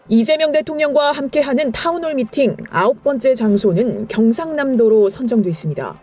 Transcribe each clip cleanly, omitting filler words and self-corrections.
이재명 대통령과 함께하는 타운홀 미팅 9번째 장소는 경상남도로 선정됐습니다.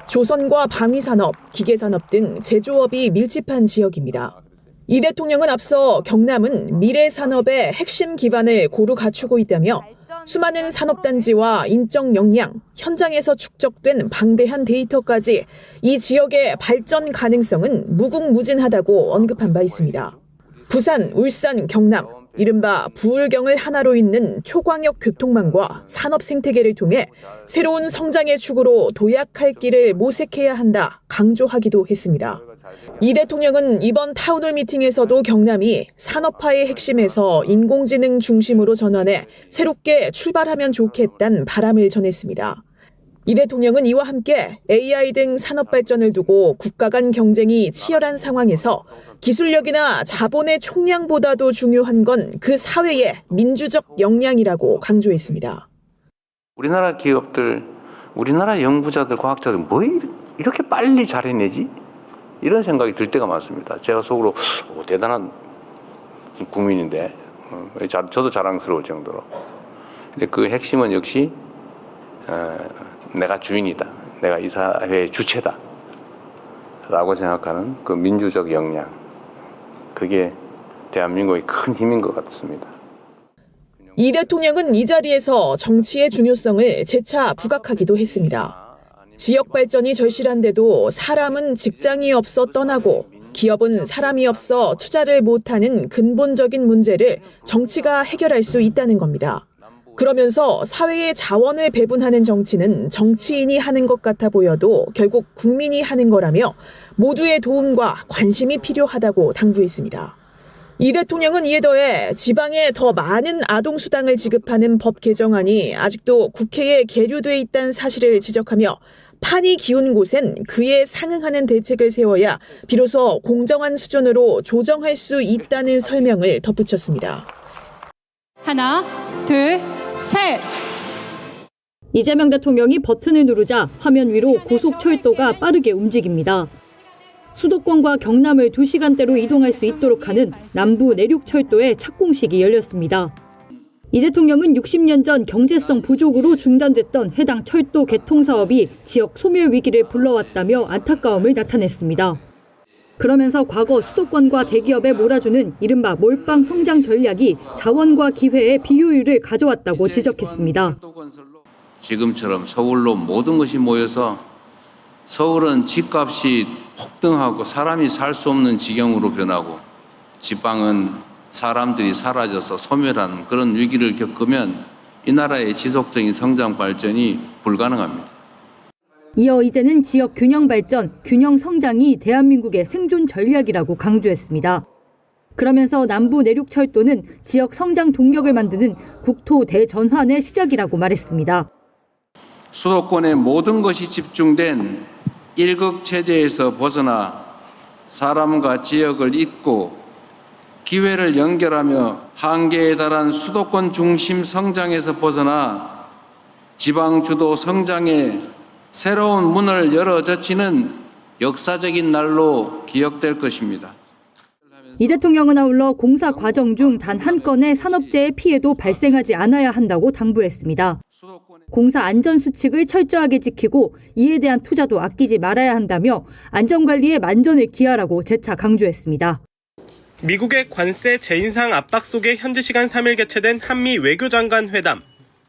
조선과 방위산업, 기계산업 등 제조업이 밀집한 지역입니다. 이 대통령은 앞서 경남은 미래 산업의 핵심 기반을 고루 갖추고 있다며 수많은 산업단지와 인적 역량, 현장에서 축적된 방대한 데이터까지 이 지역의 발전 가능성은 무궁무진하다고 언급한 바 있습니다. 부산, 울산, 경남, 이른바 부울경을 하나로 잇는 초광역 교통망과 산업 생태계를 통해 새로운 성장의 축으로 도약할 길을 모색해야 한다 강조하기도 했습니다. 이 대통령은 이번 타운홀 미팅에서도 경남이 산업화의 핵심에서 인공지능 중심으로 전환해 새롭게 출발하면 좋겠다는 바람을 전했습니다. 이 대통령은 이와 함께 AI 등 산업 발전을 두고 국가 간 경쟁이 치열한 상황에서 기술력이나 자본의 총량보다도 중요한 건 그 사회의 민주적 역량이라고 강조했습니다. 우리나라 기업들, 우리나라 연구자들, 과학자들 뭐 이렇게 빨리 잘해내지? 이런 생각이 들 때가 많습니다. 제가 속으로 대단한 국민인데 저도 자랑스러울 정도로. 근데 그 핵심은 역시 내가 주인이다. 내가 이 사회의 주체다. 라고 생각하는 그 민주적 역량. 그게 대한민국의 큰 힘인 것 같습니다. 이 대통령은 이 자리에서 정치의 중요성을 재차 부각하기도 했습니다. 지역 발전이 절실한데도 사람은 직장이 없어 떠나고 기업은 사람이 없어 투자를 못하는 근본적인 문제를 정치가 해결할 수 있다는 겁니다. 그러면서 사회의 자원을 배분하는 정치는 정치인이 하는 것 같아 보여도 결국 국민이 하는 거라며 모두의 도움과 관심이 필요하다고 당부했습니다. 이 대통령은 이에 더해 지방에 더 많은 아동수당을 지급하는 법 개정안이 아직도 국회에 계류돼 있다는 사실을 지적하며 판이 기운 곳엔 그에 상응하는 대책을 세워야 비로소 공정한 수준으로 조정할 수 있다는 설명을 덧붙였습니다. 하나, 둘, 셋. 이재명 대통령이 버튼을 누르자 화면 위로 고속철도가 빠르게 움직입니다. 수도권과 경남을 2시간대로 이동할 수 있도록 하는 남부 내륙철도의 착공식이 열렸습니다. 이 대통령은 60년 전 경제성 부족으로 중단됐던 해당 철도 개통 사업이 지역 소멸 위기를 불러왔다며 안타까움을 나타냈습니다. 그러면서 과거 수도권과 대기업에 몰아주는 이른바 몰빵 성장 전략이 자원과 기회의 비효율을 가져왔다고 지적했습니다. 지금처럼 서울로 모든 것이 모여서 서울은 집값이 폭등하고 사람이 살 수 없는 지경으로 변하고 지방은 사람들이 사라져서 소멸하는 그런 위기를 겪으면 이 나라의 지속적인 성장 발전이 불가능합니다. 이어 이제는 지역 균형 발전, 균형 성장이 대한민국의 생존 전략이라고 강조했습니다. 그러면서 남부 내륙철도는 지역 성장 동력을 만드는 국토 대전환의 시작이라고 말했습니다. 수도권의 모든 것이 집중된 일극 체제에서 벗어나 사람과 지역을 잇고 기회를 연결하며 한계에 달한 수도권 중심 성장에서 벗어나 지방 주도 성장의 새로운 문을 열어젖히는 역사적인 날로 기억될 것입니다. 이 대통령은 아울러 공사 과정 중 단 한 건의 산업재해 피해도 발생하지 않아야 한다고 당부했습니다. 공사 안전 수칙을 철저하게 지키고 이에 대한 투자도 아끼지 말아야 한다며 안전관리에 만전을 기하라고 재차 강조했습니다. 미국의 관세 재인상 압박 속에 현지 시간 3일 개최된 한미 외교장관 회담.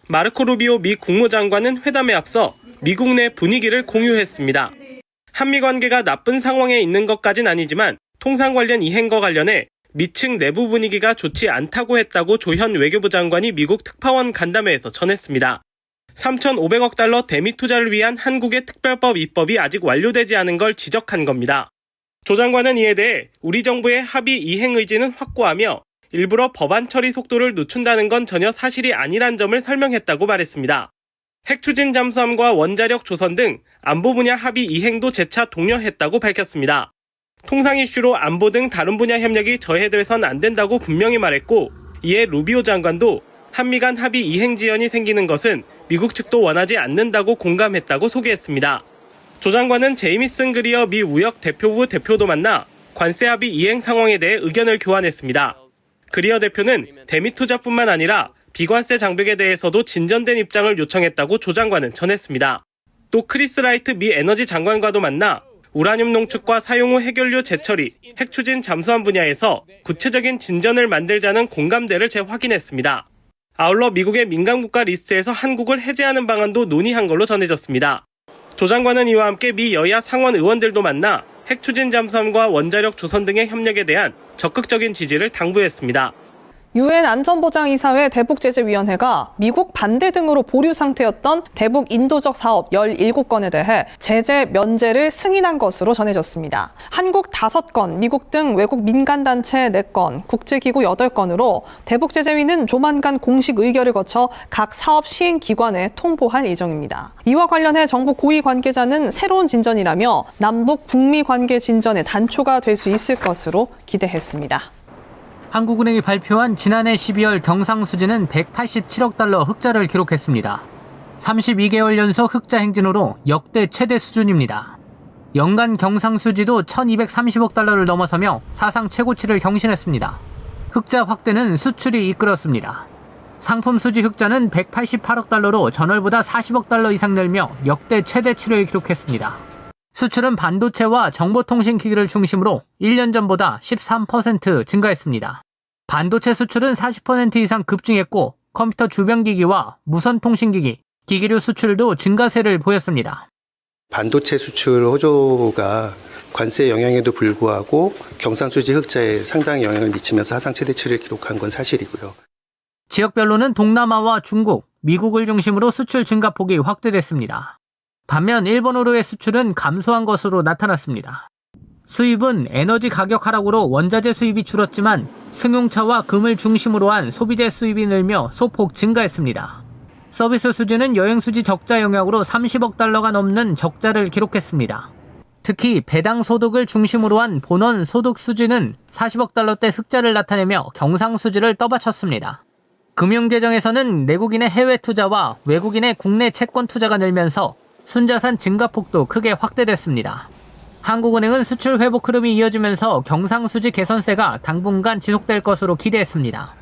마르코 루비오 미 국무장관은 회담에 앞서 미국 내 분위기를 공유했습니다. 한미 관계가 나쁜 상황에 있는 것까진 아니지만 통상 관련 이행과 관련해 미측 내부 분위기가 좋지 않다고 했다고 조현 외교부 장관이 미국 특파원 간담회에서 전했습니다. 3,500억 달러 대미 투자를 위한 한국의 특별법 입법이 아직 완료되지 않은 걸 지적한 겁니다. 조 장관은 이에 대해 우리 정부의 합의 이행 의지는 확고하며 일부러 법안 처리 속도를 늦춘다는 건 전혀 사실이 아니란 점을 설명했다고 말했습니다. 핵추진 잠수함과 원자력 조선 등 안보 분야 합의 이행도 재차 독려했다고 밝혔습니다. 통상 이슈로 안보 등 다른 분야 협력이 저해돼선 안 된다고 분명히 말했고 이에 루비오 장관도 한미 간 합의 이행 지연이 생기는 것은 미국 측도 원하지 않는다고 공감했다고 소개했습니다. 조 장관은 제이미슨 그리어 미 무역 대표부 대표도 만나 관세 합의 이행 상황에 대해 의견을 교환했습니다. 그리어 대표는 대미 투자뿐만 아니라 비관세 장벽에 대해서도 진전된 입장을 요청했다고 조 장관은 전했습니다. 또 크리스 라이트 미 에너지 장관과도 만나 우라늄 농축과 사용 후 해결료 재처리, 핵 추진 잠수함 분야에서 구체적인 진전을 만들자는 공감대를 재확인했습니다. 아울러 미국의 민간국가 리스트에서 한국을 해제하는 방안도 논의한 걸로 전해졌습니다. 조 장관은 이와 함께 미 여야 상원 의원들도 만나 핵 추진 잠수함과 원자력 조선 등의 협력에 대한 적극적인 지지를 당부했습니다. 유엔 안전보장이사회 대북제재위원회가 미국 반대 등으로 보류 상태였던 대북 인도적 사업 17건에 대해 제재 면제를 승인한 것으로 전해졌습니다. 한국 5건, 미국 등 외국 민간단체 4건, 국제기구 8건으로 대북제재위는 조만간 공식 의결을 거쳐 각 사업 시행기관에 통보할 예정입니다. 이와 관련해 정부 고위 관계자는 새로운 진전이라며 남북 북미 관계 진전의 단초가 될 수 있을 것으로 기대했습니다. 한국은행이 발표한 지난해 12월 경상수지는 187억 달러 흑자를 기록했습니다. 32개월 연속 흑자 행진으로 역대 최대 수준입니다. 연간 경상수지도 1230억 달러를 넘어서며 사상 최고치를 경신했습니다. 흑자 확대는 수출이 이끌었습니다. 상품 수지 흑자는 188억 달러로 전월보다 40억 달러 이상 늘며 역대 최대치를 기록했습니다. 수출은 반도체와 정보통신기기를 중심으로 1년 전보다 13% 증가했습니다. 반도체 수출은 40% 이상 급증했고 컴퓨터 주변기기와 무선통신기기, 기기류 수출도 증가세를 보였습니다. 반도체 수출 호조가 관세 영향에도 불구하고 경상수지 흑자에 상당히 영향을 미치면서 사상 최대치를 기록한 건 사실이고요. 지역별로는 동남아와 중국, 미국을 중심으로 수출 증가폭이 확대됐습니다. 반면 일본으로의 수출은 감소한 것으로 나타났습니다. 수입은 에너지 가격 하락으로 원자재 수입이 줄었지만 승용차와 금을 중심으로 한 소비재 수입이 늘며 소폭 증가했습니다. 서비스 수지는 여행 수지 적자 영향으로 30억 달러가 넘는 적자를 기록했습니다. 특히 배당 소득을 중심으로 한 본원 소득 수지는 40억 달러대 흑자를 나타내며 경상 수지를 떠받쳤습니다. 금융계정에서는 내국인의 해외 투자와 외국인의 국내 채권 투자가 늘면서 순자산 증가폭도 크게 확대됐습니다. 한국은행은 수출 회복 흐름이 이어지면서 경상수지 개선세가 당분간 지속될 것으로 기대했습니다.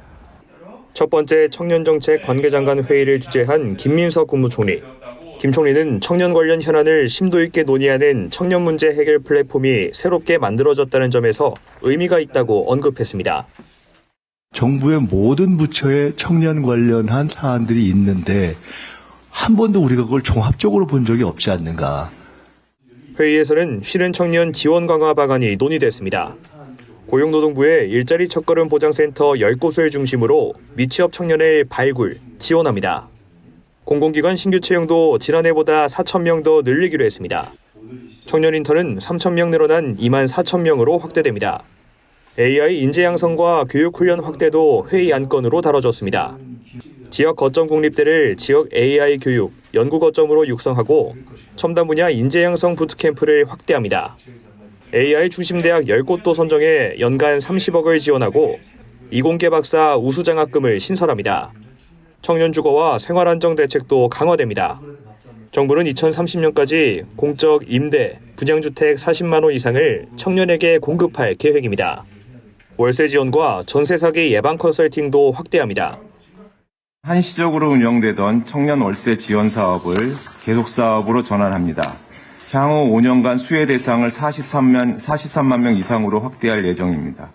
첫 번째 청년정책 관계장관 회의를 주재한 김민석 국무총리. 김 총리는 청년 관련 현안을 심도 있게 논의하는 청년 문제 해결 플랫폼이 새롭게 만들어졌다는 점에서 의미가 있다고 언급했습니다. 정부의 모든 부처에 청년 관련한 사안들이 있는데 한 번도 우리가 그걸 종합적으로 본 적이 없지 않는가. 회의에서는 쉬는 청년 지원 강화 방안이 논의됐습니다. 고용노동부의 일자리 첫걸음 보장센터 10곳을 중심으로 미취업 청년을 발굴, 지원합니다. 공공기관 신규 채용도 지난해보다 4,000명 더 늘리기로 했습니다. 청년 인턴은 3,000명 늘어난 24,000명으로 확대됩니다. AI 인재 양성과 교육 훈련 확대도 회의 안건으로 다뤄졌습니다. 지역 거점 국립대를 지역 AI 교육, 연구 거점으로 육성하고 첨단 분야 인재 양성 부트캠프를 확대합니다. AI 중심 대학 10곳도 선정해 연간 30억을 지원하고 이공계 박사 우수 장학금을 신설합니다. 청년 주거와 생활 안정 대책도 강화됩니다. 정부는 2030년까지 공적 임대, 분양주택 40만 호 이상을 청년에게 공급할 계획입니다. 월세 지원과 전세 사기 예방 컨설팅도 확대합니다. 한시적으로 운영되던 청년 월세 지원 사업을 계속 사업으로 전환합니다. 향후 5년간 수혜 대상을 43만 명 이상으로 확대할 예정입니다.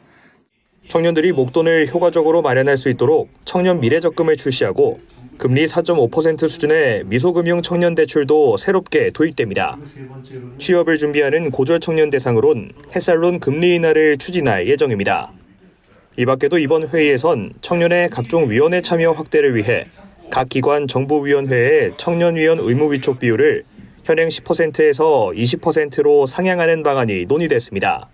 청년들이 목돈을 효과적으로 마련할 수 있도록 청년 미래적금을 출시하고 금리 4.5% 수준의 미소금융 청년 대출도 새롭게 도입됩니다. 취업을 준비하는 고졸 청년 대상으론 햇살론 금리 인하를 추진할 예정입니다. 이 밖에도 이번 회의에선 청년의 각종 위원회 참여 확대를 위해 각 기관 정보위원회의 청년위원 의무 위촉 비율을 현행 10%에서 20%로 상향하는 방안이 논의됐습니다.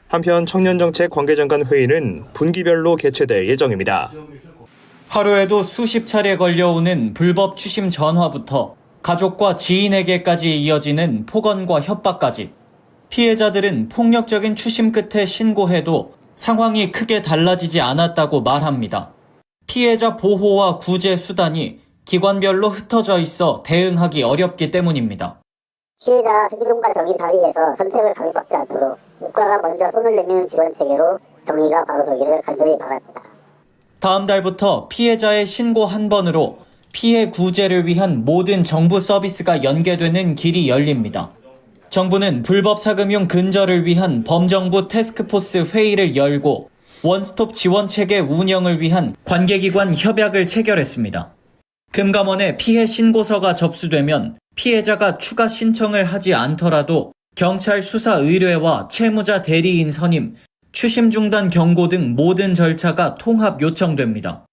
한편 청년정책 관계장관 회의는 분기별로 개최될 예정입니다. 하루에도 수십 차례 걸려오는 불법 추심 전화부터 가족과 지인에게까지 이어지는 폭언과 협박까지 피해자들은 폭력적인 추심 끝에 신고해도 상황이 크게 달라지지 않았다고 말합니다. 피해자 보호와 구제 수단이 기관별로 흩어져 있어 대응하기 어렵기 때문입니다. 피해자 생존과 정의 사이에서 선택을 강요받지 않도록 국가가 먼저 손을 내미는 지원 체계로 정의가 바로 서기를 간절히 바랍니다. 다음 달부터 피해자의 신고 한 번으로 피해 구제를 위한 모든 정부 서비스가 연계되는 길이 열립니다. 정부는 불법 사금융 근절을 위한 범정부 태스크포스 회의를 열고 원스톱 지원 체계 운영을 위한 관계기관 협약을 체결했습니다. 금감원에 피해 신고서가 접수되면 피해자가 추가 신청을 하지 않더라도 경찰 수사 의뢰와 채무자 대리인 선임, 추심 중단 경고 등 모든 절차가 통합 요청됩니다.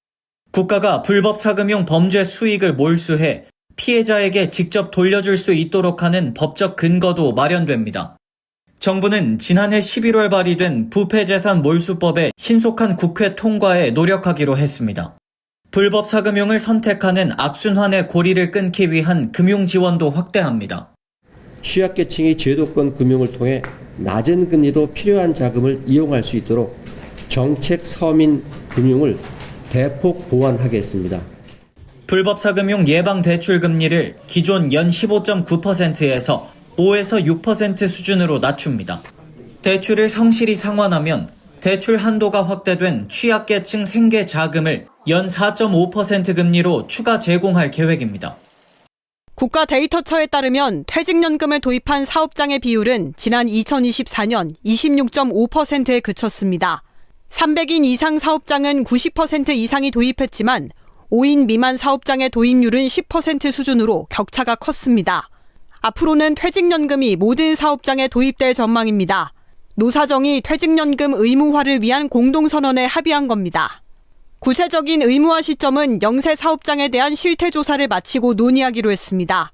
국가가 불법 사금융 범죄 수익을 몰수해 피해자에게 직접 돌려줄 수 있도록 하는 법적 근거도 마련됩니다. 정부는 지난해 11월 발의된 부패재산 몰수법의 신속한 국회 통과에 노력하기로 했습니다. 불법 사금융을 선택하는 악순환의 고리를 끊기 위한 금융 지원도 확대합니다. 취약계층이 제도권 금융을 통해 낮은 금리로 필요한 자금을 이용할 수 있도록 정책 서민 금융을 대폭 보완하겠습니다. 불법 사금융 예방 대출 금리를 기존 연 15.9%에서 5에서 6% 수준으로 낮춥니다. 대출을 성실히 상환하면 대출 한도가 확대된 취약계층 생계 자금을 연 4.5% 금리로 추가 제공할 계획입니다. 국가 데이터처에 따르면 퇴직연금을 도입한 사업장의 비율은 지난 2024년 26.5%에 그쳤습니다. 300인 이상 사업장은 90% 이상이 도입했지만 5인 미만 사업장의 도입률은 10% 수준으로 격차가 컸습니다. 앞으로는 퇴직연금이 모든 사업장에 도입될 전망입니다. 노사정이 퇴직연금 의무화를 위한 공동선언에 합의한 겁니다. 구체적인 의무화 시점은 영세 사업장에 대한 실태조사를 마치고 논의하기로 했습니다.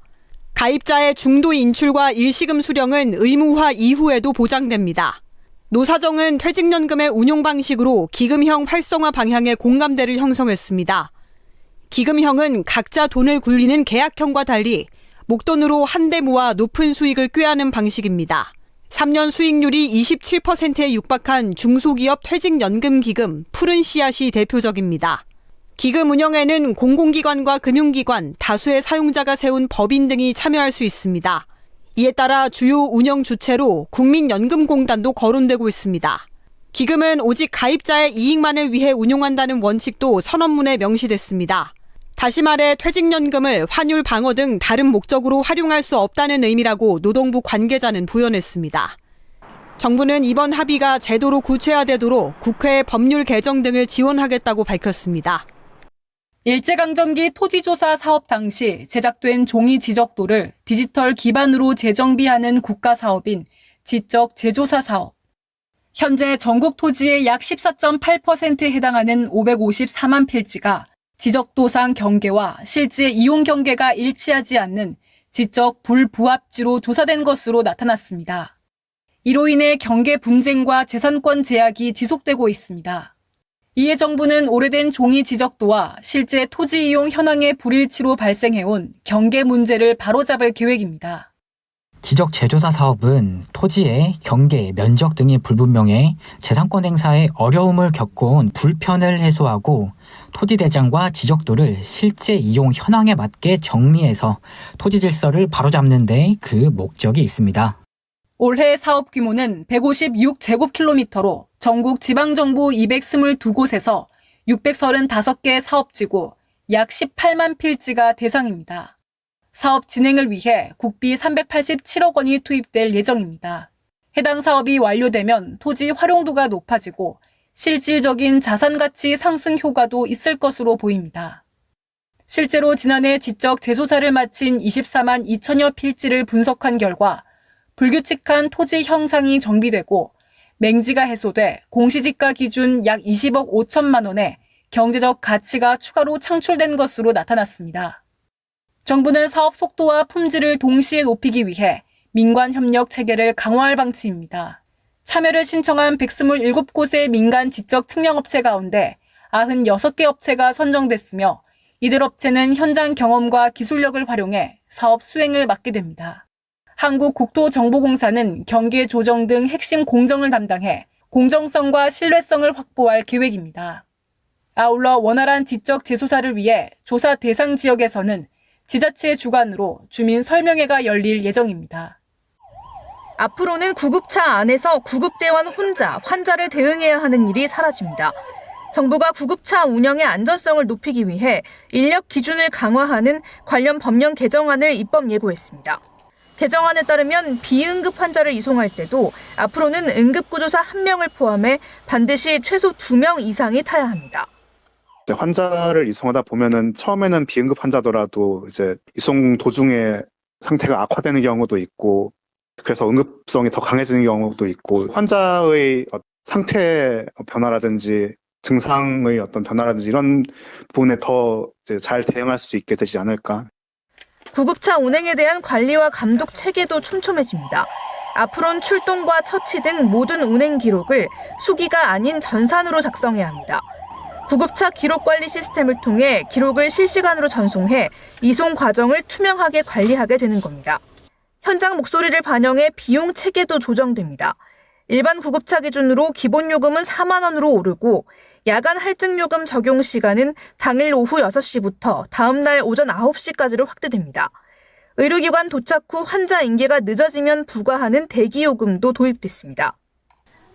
가입자의 중도 인출과 일시금 수령은 의무화 이후에도 보장됩니다. 노사정은 퇴직연금의 운용 방식으로 기금형 활성화 방향의 공감대를 형성했습니다. 기금형은 각자 돈을 굴리는 계약형과 달리 목돈으로 한데 모아 높은 수익을 꾀하는 방식입니다. 3년 수익률이 27%에 육박한 중소기업 퇴직연금 기금 푸른 씨앗이 대표적입니다. 기금 운영에는 공공기관과 금융기관, 다수의 사용자가 세운 법인 등이 참여할 수 있습니다. 이에 따라 주요 운영 주체로 국민연금공단도 거론되고 있습니다. 기금은 오직 가입자의 이익만을 위해 운용한다는 원칙도 선언문에 명시됐습니다. 다시 말해 퇴직연금을 환율 방어 등 다른 목적으로 활용할 수 없다는 의미라고 노동부 관계자는 부연했습니다. 정부는 이번 합의가 제도로 구체화되도록 국회의 법률 개정 등을 지원하겠다고 밝혔습니다. 일제강점기 토지조사 사업 당시 제작된 종이 지적도를 디지털 기반으로 재정비하는 국가사업인 지적 재조사 사업. 현재 전국 토지의 약 14.8%에 해당하는 554만 필지가 지적도상 경계와 실제 이용 경계가 일치하지 않는 지적 불부합지로 조사된 것으로 나타났습니다. 이로 인해 경계 분쟁과 재산권 제약이 지속되고 있습니다. 이에 정부는 오래된 종이 지적도와 실제 토지 이용 현황의 불일치로 발생해온 경계 문제를 바로잡을 계획입니다. 지적 재조사 사업은 토지의 경계, 면적 등이 불분명해 재산권 행사에 어려움을 겪어온 불편을 해소하고 토지 대장과 지적도를 실제 이용 현황에 맞게 정리해서 토지 질서를 바로잡는 데 그 목적이 있습니다. 올해 사업 규모는 156제곱킬로미터로 전국 지방정부 222곳에서 635개 사업지구 약 18만 필지가 대상입니다. 사업 진행을 위해 국비 387억 원이 투입될 예정입니다. 해당 사업이 완료되면 토지 활용도가 높아지고 실질적인 자산 가치 상승 효과도 있을 것으로 보입니다. 실제로 지난해 지적 재조사를 마친 24만 2천여 필지를 분석한 결과 불규칙한 토지 형상이 정비되고 맹지가 해소돼 공시지가 기준 약 20억 5천만 원의 경제적 가치가 추가로 창출된 것으로 나타났습니다. 정부는 사업 속도와 품질을 동시에 높이기 위해 민관 협력 체계를 강화할 방침입니다. 참여를 신청한 127곳의 민간 지적 측량업체 가운데 96개 업체가 선정됐으며 이들 업체는 현장 경험과 기술력을 활용해 사업 수행을 맡게 됩니다. 한국국토정보공사는 경계 조정 등 핵심 공정을 담당해 공정성과 신뢰성을 확보할 계획입니다. 아울러 원활한 지적 재조사를 위해 조사 대상 지역에서는 지자체 주관으로 주민 설명회가 열릴 예정입니다. 앞으로는 구급차 안에서 구급대원 혼자 환자를 대응해야 하는 일이 사라집니다. 정부가 구급차 운영의 안전성을 높이기 위해 인력 기준을 강화하는 관련 법령 개정안을 입법 예고했습니다. 개정안에 따르면 비응급 환자를 이송할 때도 앞으로는 응급구조사 1명을 포함해 반드시 최소 2명 이상이 타야 합니다. 환자를 이송하다 보면은 처음에는 비응급 환자더라도 이제 이송 도중에 상태가 악화되는 경우도 있고, 그래서 응급성이 더 강해지는 경우도 있고, 환자의 상태 변화라든지 증상의 어떤 변화라든지 이런 부분에 더 잘 대응할 수 있게 되지 않을까. 구급차 운행에 대한 관리와 감독 체계도 촘촘해집니다. 앞으로는 출동과 처치 등 모든 운행 기록을 수기가 아닌 전산으로 작성해야 합니다. 구급차 기록관리 시스템을 통해 기록을 실시간으로 전송해 이송 과정을 투명하게 관리하게 되는 겁니다. 현장 목소리를 반영해 비용 체계도 조정됩니다. 일반 구급차 기준으로 기본 요금은 4만 원으로 오르고 야간 할증 요금 적용 시간은 당일 오후 6시부터 다음 날 오전 9시까지로 확대됩니다. 의료기관 도착 후 환자 인계가 늦어지면 부과하는 대기 요금도 도입됐습니다.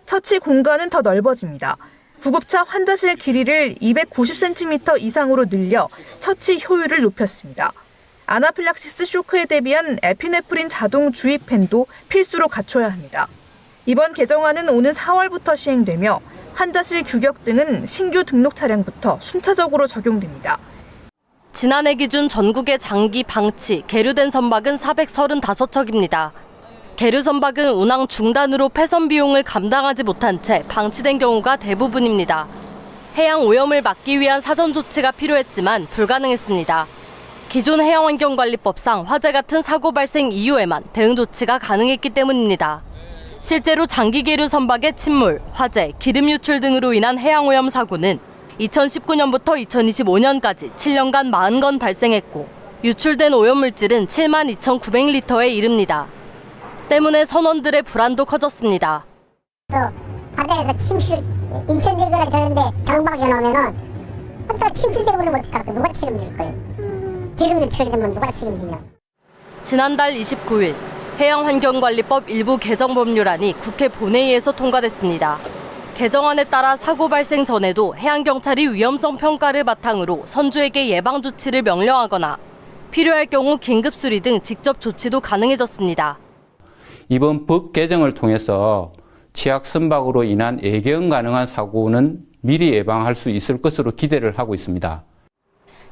처치 공간은 더 넓어집니다. 구급차 환자실 길이를 290cm 이상으로 늘려 처치 효율을 높였습니다. 아나필락시스 쇼크에 대비한 에피네프린 자동 주입펜도 필수로 갖춰야 합니다. 이번 개정안은 오는 4월부터 시행되며 환자실 규격 등은 신규 등록 차량부터 순차적으로 적용됩니다. 지난해 기준 전국의 장기 방치, 계류된 선박은 435척입니다. 계류 선박은 운항 중단으로 폐선 비용을 감당하지 못한 채 방치된 경우가 대부분입니다. 해양 오염을 막기 위한 사전 조치가 필요했지만 불가능했습니다. 기존 해양환경관리법상 화재 같은 사고 발생 이후에만 대응 조치가 가능했기 때문입니다. 실제로 장기 계류 선박의 침몰, 화재, 기름 유출 등으로 인한 해양오염 사고는 2019년부터 2025년까지 7년간 40건 발생했고 유출된 오염물질은 72,900리터에 이릅니다. 때문에 선원들의 불안도 커졌습니다. 또 바다에서 침실 인천대교를 가는데 장박이 나오면은 또 침실돼 버리면 어떡할까? 누가 책임질 거예요? 기름 유출되면 누가 책임지냐? 지난달 29일 해양환경관리법 일부 개정 법률안이 국회 본회의에서 통과됐습니다. 개정안에 따라 사고 발생 전에도 해양경찰이 위험성 평가를 바탕으로 선주에게 예방 조치를 명령하거나 필요할 경우 긴급 수리 등 직접 조치도 가능해졌습니다. 이번 법 개정을 통해서 취약 선박으로 인한 예견 가능한 사고는 미리 예방할 수 있을 것으로 기대를 하고 있습니다.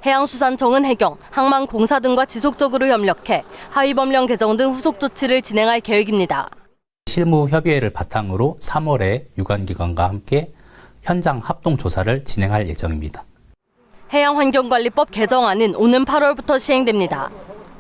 해양수산청은 해경, 항만공사 등과 지속적으로 협력해 하위법령 개정 등 후속 조치를 진행할 계획입니다. 실무 협의회를 바탕으로 3월에 유관기관과 함께 현장 합동조사를 진행할 예정입니다. 해양환경관리법 개정안은 오는 8월부터 시행됩니다.